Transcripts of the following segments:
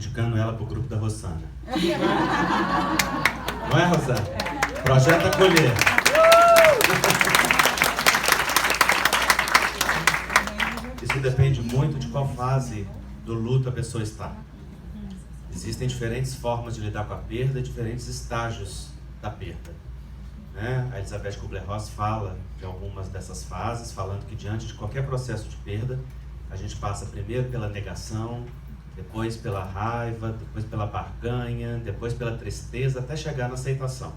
indicando ela para o grupo da Rosana. Não é, Rosana? Projeto Acolher. Isso depende muito de qual fase do luto a pessoa está. Existem diferentes formas de lidar com a perda, diferentes estágios da perda. Né? A Elizabeth Kubler-Ross fala de algumas dessas fases, falando que diante de qualquer processo de perda, a gente passa primeiro pela negação, depois pela raiva, depois pela barganha, depois pela tristeza, até chegar na aceitação.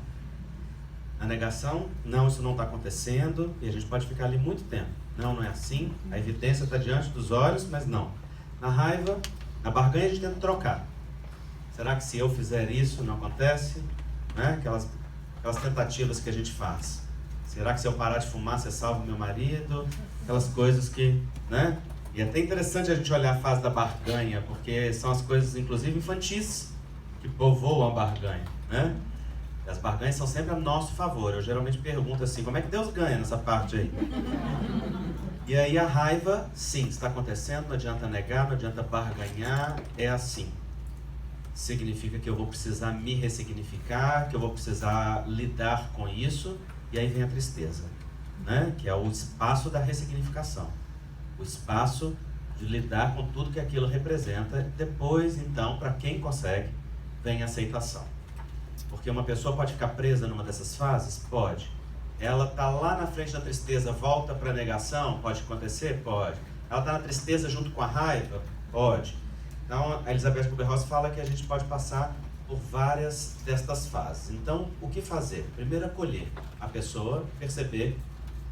Na negação, não, isso não está acontecendo, e a gente pode ficar ali muito tempo. Não, não é assim, a evidência está diante dos olhos, mas não. Na raiva, na barganha a gente tenta trocar. Será que se eu fizer isso não acontece? Né? Aquelas tentativas que a gente faz. Será que se eu parar de fumar você salva meu marido? Aquelas coisas que, né? E é até interessante a gente olhar a fase da barganha, porque são as coisas, inclusive infantis, que povoam a barganha, né? E as barganhas são sempre a nosso favor. Eu geralmente pergunto assim, como é que Deus ganha nessa parte aí? E aí a raiva, sim, está acontecendo, não adianta negar, não adianta barganhar, é assim. Significa que eu vou precisar me ressignificar, que eu vou precisar lidar com isso, e aí vem a tristeza, né? Que é o espaço da ressignificação, o espaço de lidar com tudo que aquilo representa. Depois, então, para quem consegue, vem a aceitação. Porque uma pessoa pode ficar presa numa dessas fases? Pode. Ela está lá na frente da tristeza, volta para a negação? Pode acontecer? Pode. Ela está na tristeza junto com a raiva? Pode. Então, a Elizabeth Kubler-Ross fala que a gente pode passar por várias destas fases. Então, o que fazer? Primeiro, acolher a pessoa, perceber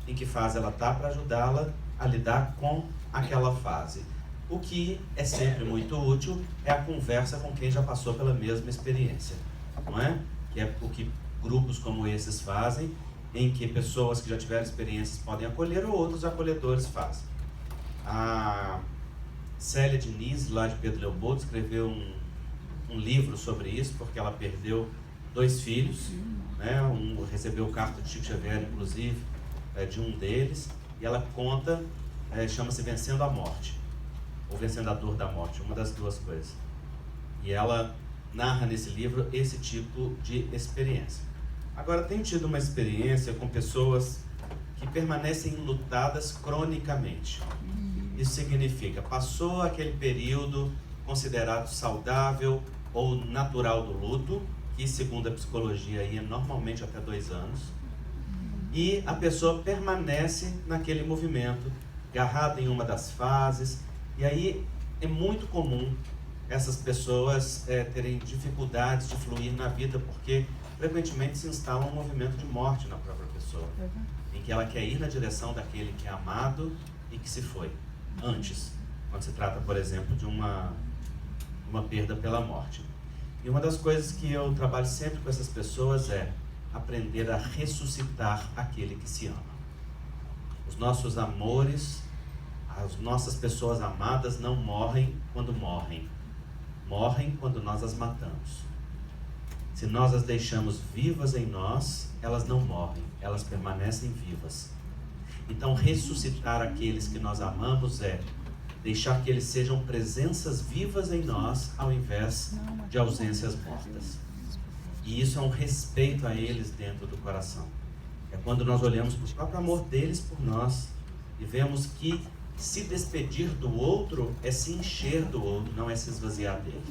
em que fase ela está para ajudá-la a lidar com aquela fase. O que é sempre muito útil é a conversa com quem já passou pela mesma experiência, não é? Que é o que grupos como esses fazem, em que pessoas que já tiveram experiências podem acolher ou outros acolhedores fazem. A Célia Diniz, lá de Pedro Leopoldo, escreveu um livro sobre isso, porque ela perdeu 2 filhos, né? Recebeu carta de Chico Xavier, inclusive, de um deles, e ela conta, chama-se Vencendo a Morte, ou Vencendo a Dor da Morte, uma das duas coisas. E ela narra nesse livro esse tipo de experiência. Agora, tenho tido uma experiência com pessoas que permanecem enlutadas cronicamente. Isso significa, passou aquele período considerado saudável ou natural do luto, que segundo a psicologia aí é normalmente até 2 anos, e a pessoa permanece naquele movimento, agarrada em uma das fases, e aí é muito comum essas pessoas terem dificuldades de fluir na vida, porque frequentemente se instala um movimento de morte na própria pessoa, em que ela quer ir na direção daquele que é amado e que se foi antes, quando se trata, por exemplo, de uma perda pela morte. E uma das coisas que eu trabalho sempre com essas pessoas é aprender a ressuscitar aquele que se ama. Os nossos amores, as nossas pessoas amadas não morrem quando morrem, morrem quando nós as matamos. Se nós as deixamos vivas em nós, elas não morrem, elas permanecem vivas. Então, ressuscitar aqueles que nós amamos é deixar que eles sejam presenças vivas em nós, ao invés de ausências mortas. E isso é um respeito a eles dentro do coração. É quando nós olhamos para o próprio amor deles por nós e vemos que se despedir do outro é se encher do outro, não é se esvaziar dele.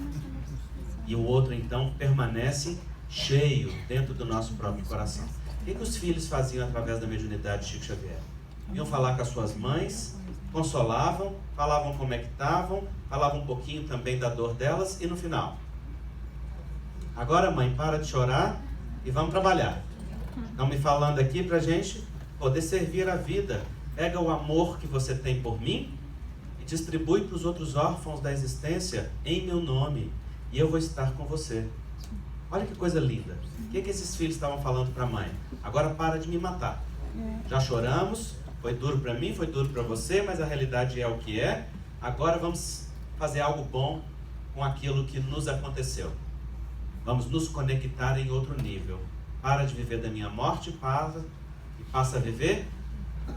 E o outro, então, permanece cheio dentro do nosso próprio coração. O que os filhos faziam através da mediunidade de Chico Xavier? Iam falar com as suas mães, consolavam, falavam como é que estavam, falavam um pouquinho também da dor delas, e no final: agora, mãe, para de chorar e vamos trabalhar. Estão me falando aqui para a gente poder servir a vida. Pega o amor que você tem por mim e distribui para os outros órfãos da existência em meu nome, e eu vou estar com você. Olha que coisa linda. O que esses filhos estavam falando para a mãe? Agora para de me matar. Já choramos, foi duro para mim, foi duro para você, mas a realidade é o que é. Agora vamos fazer algo bom com aquilo que nos aconteceu. Vamos nos conectar em outro nível. Para de viver da minha morte, e passa a viver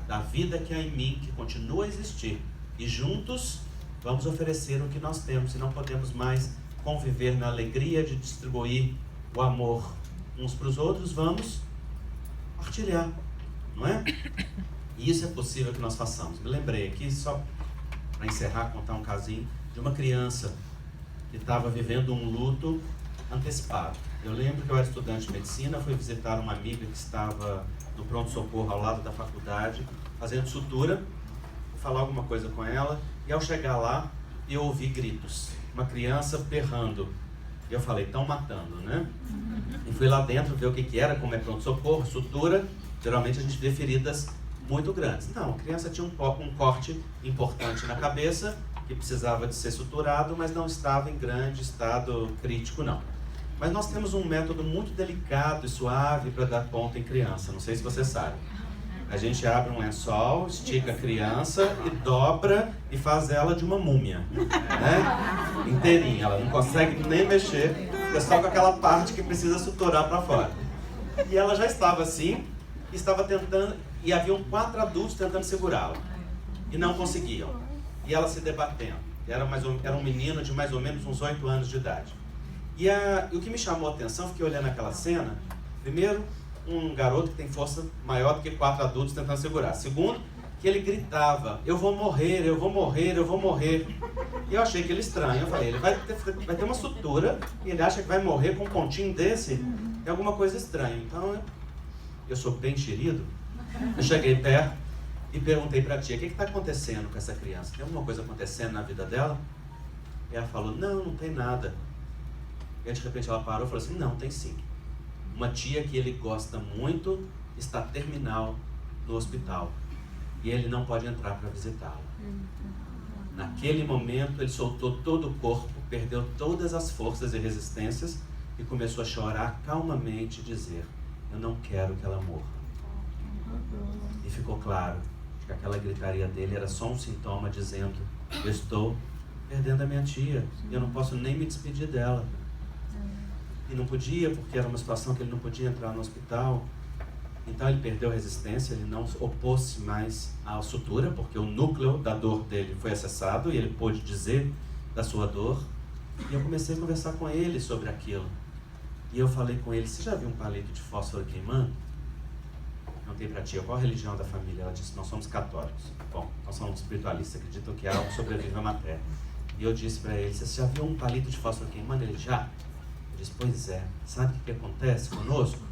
da vida que há em mim, que continua a existir. E juntos vamos oferecer o que nós temos, e não podemos mais conviver na alegria de distribuir o amor uns para os outros, vamos partilhar, não é? E isso é possível que nós façamos. Me lembrei aqui, só para encerrar, contar um casinho de uma criança que estava vivendo um luto antecipado. Eu lembro que eu era estudante de medicina, fui visitar uma amiga que estava no pronto-socorro ao lado da faculdade, fazendo sutura, vou falar alguma coisa com ela, e ao chegar lá, eu ouvi gritos, uma criança berrando. E eu falei, estão matando, né? E fui lá dentro ver o que era, como é pronto-socorro, sutura. Geralmente a gente vê feridas muito grandes. Não, a criança tinha um corte importante na cabeça, que precisava de ser suturado, mas não estava em grande estado crítico, não. Mas nós temos um método muito delicado e suave para dar ponto em criança, não sei se você sabe. A gente abre um lençol, estica a criança e dobra e faz ela de uma múmia, né? Inteirinha, ela não consegue nem mexer, é só com aquela parte que precisa suturar para fora. E ela já estava assim, estava tentando, e haviam 4 adultos tentando segurá-la, e não conseguiam. E ela se debatendo. Era um menino de mais ou menos uns 8 anos de idade. E o que me chamou a atenção, fiquei olhando aquela cena, primeiro, um garoto que tem força maior do que 4 adultos tentando segurar. Segundo, que ele gritava, eu vou morrer, eu vou morrer, eu vou morrer. E eu achei aquilo estranho. Eu falei, ele vai ter uma sutura e ele acha que vai morrer com um pontinho desse? É alguma coisa estranha. Então, eu sou bem enxerido. Eu cheguei perto e perguntei para a tia, o que está acontecendo com essa criança? Tem alguma coisa acontecendo na vida dela? E ela falou, não tem nada. E de repente ela parou e falou assim, não, tem sim. Uma tia que ele gosta muito está terminal no hospital e ele não pode entrar para visitá-la. Naquele momento ele soltou todo o corpo, perdeu todas as forças e resistências e começou a chorar calmamente e dizer, eu não quero que ela morra. E ficou claro que aquela gritaria dele era só um sintoma dizendo, eu estou perdendo a minha tia e eu não posso nem me despedir dela. E não podia, porque era uma situação que ele não podia entrar no hospital. Então ele perdeu a resistência, ele não opôs-se mais à sutura, porque o núcleo da dor dele foi acessado e ele pôde dizer da sua dor. E eu comecei a conversar com ele sobre aquilo. E eu falei com ele, você já viu um palito de fósforo queimando? Perguntei para a tia, qual a religião da família? Ela disse, nós somos católicos. Bom, nós somos espiritualistas, acreditam que algo sobrevive à matéria. E eu disse para ele, você já viu um palito de fósforo queimando? Ele, já. Eu disse, pois é, sabe o que acontece conosco?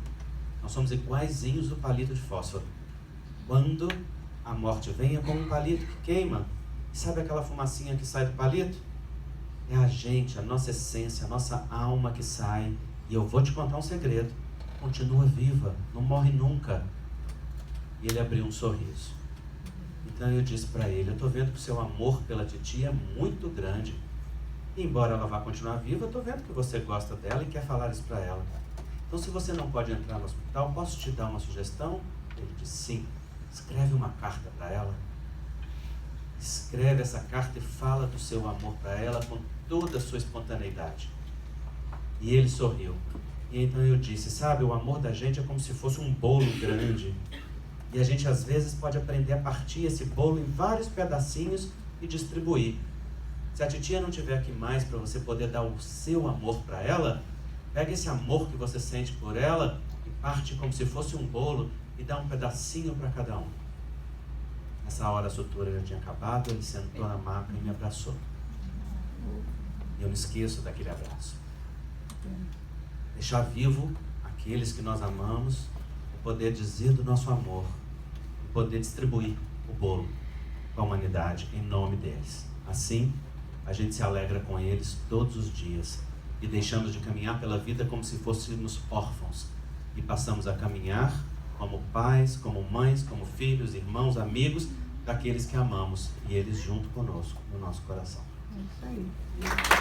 Nós somos iguaizinhos do palito de fósforo. Quando a morte vem, é como um palito que queima. E sabe aquela fumacinha que sai do palito? É a gente, a nossa essência, a nossa alma que sai. E eu vou te contar um segredo. Continua viva, não morre nunca. E ele abriu um sorriso. Então eu disse para ele, eu estou vendo que o seu amor pela titia é muito grande. E embora ela vá continuar viva, eu estou vendo que você gosta dela e quer falar isso para ela. Então se você não pode entrar no hospital, posso te dar uma sugestão? Ele disse, sim. Escreve uma carta para ela. Escreve essa carta e fala do seu amor para ela com toda a sua espontaneidade. E ele sorriu. E então eu disse, sabe, o amor da gente é como se fosse um bolo grande. E a gente às vezes pode aprender a partir esse bolo em vários pedacinhos e distribuir. Se a titia não estiver aqui mais para você poder dar o seu amor para ela, pega esse amor que você sente por ela e parte como se fosse um bolo e dá um pedacinho para cada um. Nessa hora a sutura já tinha acabado, ele sentou na maca e me abraçou. E eu não esqueço daquele abraço. Deixar vivo aqueles que nós amamos, poder dizer do nosso amor, poder distribuir o bolo com a humanidade em nome deles. Assim, a gente se alegra com eles todos os dias e deixamos de caminhar pela vida como se fôssemos órfãos e passamos a caminhar como pais, como mães, como filhos, irmãos, amigos daqueles que amamos e eles junto conosco no nosso coração. É isso aí.